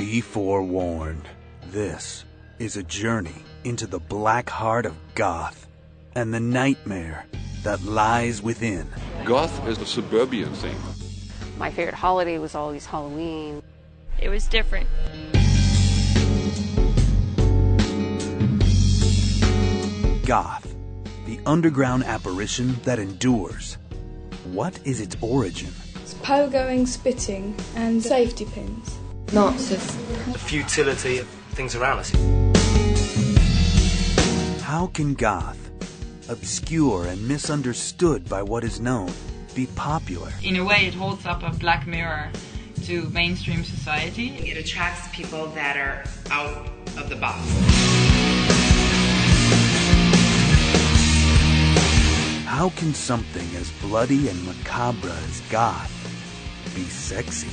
Be forewarned. This is a journey into the black heart of Goth and the nightmare that lies within. Goth is a suburban thing. My favorite holiday was always Halloween. It was different. Goth, the underground apparition that endures. What is its origin? It's pogoing, spitting, and safety pins. Nazis. The futility of things around us. How can Goth, obscure and misunderstood by what is known, be popular? In a way, it holds up a black mirror to mainstream society. It attracts people that are out of the box. How can something as bloody and macabre as Goth be sexy?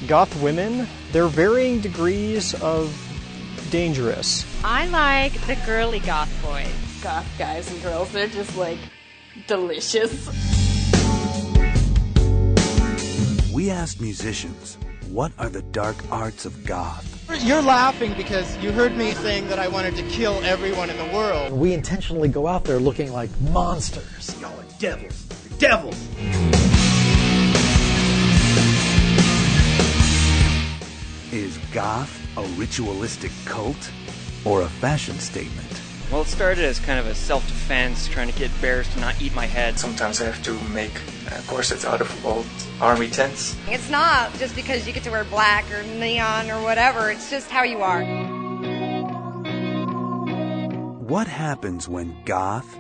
Goth women, they're varying degrees of dangerous. I like the girly goth boys. Goth guys and girls, they're just like delicious. We asked musicians, what are the dark arts of Goth? You're laughing because you heard me saying that I wanted to kill everyone in the world. We intentionally go out there looking like monsters. Y'all are devils. You're devils. Is Goth a ritualistic cult or a fashion statement? Well, it started as kind of a self-defense, trying to get bears to not eat my head. Sometimes I have to make corsets out of old army tents. It's not just because you get to wear black or neon or whatever, it's just how you are. What happens when Goth,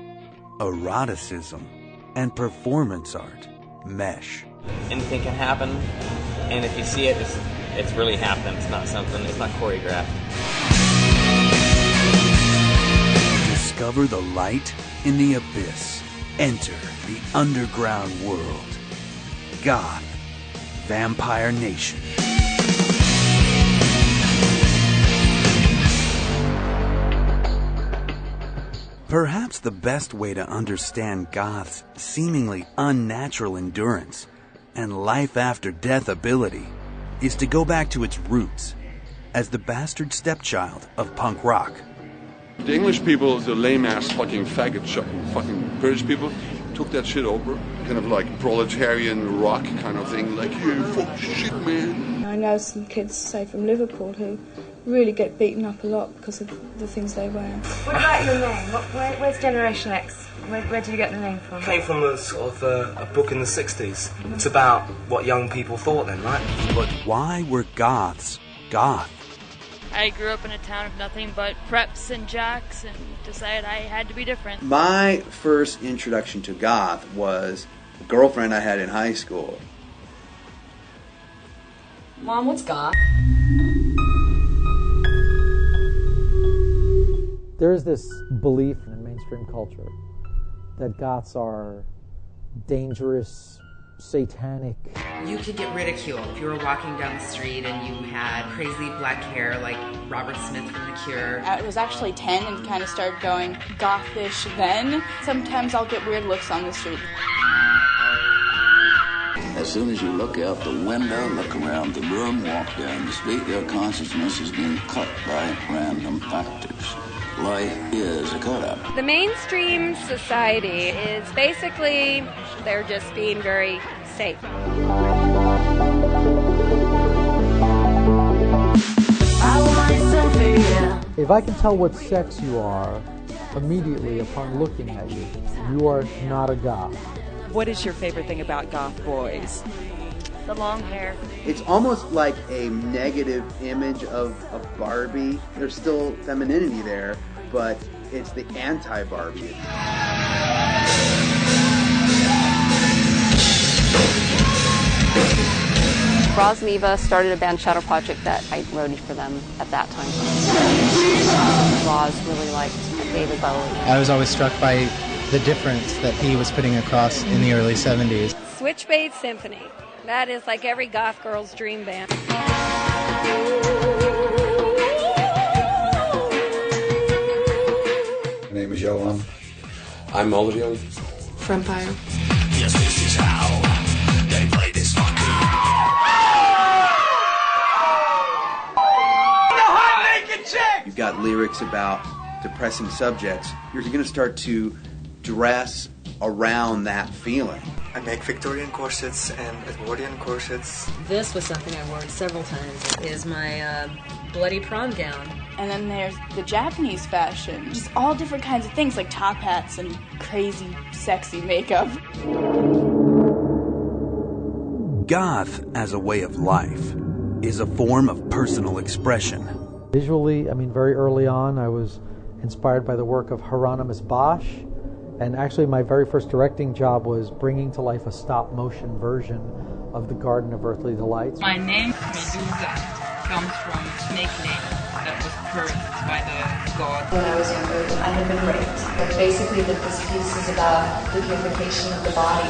eroticism, and performance art mesh? Anything can happen, and if you see it, it's really happening. It's not something, it's not choreographed. Discover the light in the abyss. Enter the underground world. Goth, Vampire Nation. Perhaps the best way to understand Goth's seemingly unnatural endurance and life after death ability is to go back to its roots as the bastard stepchild of punk rock. The English people, the lame-ass fucking faggot fucking British people, took that shit over. Kind of like proletarian rock kind of thing, like, yeah, fuck shit, man. I know some kids, say from Liverpool, who really get beaten up a lot because of the things they wear. What about your name? Where's Generation X? Where did you get the name from? It came from a sort of a book in the 60s. It's about what young people thought then, right? But why were Goths Goth? I grew up in a town of nothing but preps and jacks and decided I had to be different. My first introduction to Goth was a girlfriend I had in high school. Mom, what's Goth? There is this belief in mainstream culture that Goths are dangerous, satanic. You could get ridiculed if you were walking down the street and you had crazy black hair like Robert Smith from The Cure. I was actually 10 and kind of started going gothish then. Sometimes I'll get weird looks on the street. As soon as you look out the window, look around the room, walk down the street, your consciousness is being cut by random factors. Life is a cut-up. The mainstream society is basically, they're just being very safe. If I can tell what sex you are immediately upon looking at you, you are not a goth. What is your favorite thing about goth boys? The long hair. It's almost like a negative image of Barbie. There's still femininity there, but it's the anti-Barbie. Roz and Eva started a band Shadow Project that I roadie for them at that time. Roz really liked David Bowie. I was always struck by the difference that he was putting across in the early 70s. Switchblade Symphony. That is like every goth girl's dream band. My name is Johan. I'm Mulder. Vampire. Yes, this is how they play this funky. got lyrics about depressing subjects, you're going to start to dress around that feeling. I make Victorian corsets and Edwardian corsets. This was something I wore several times. It is my bloody prom gown. And then there's the Japanese fashion. Just all different kinds of things like top hats and crazy, sexy makeup. Goth as a way of life is a form of personal expression. Visually, very early on, I was inspired by the work of Hieronymus Bosch. And actually, my very first directing job was bringing to life a stop-motion version of the Garden of Earthly Delights. My name, Medusa, comes from snake name that was cursed by the god. When I was younger, I had been raped. But basically, this piece is about the purification of the body.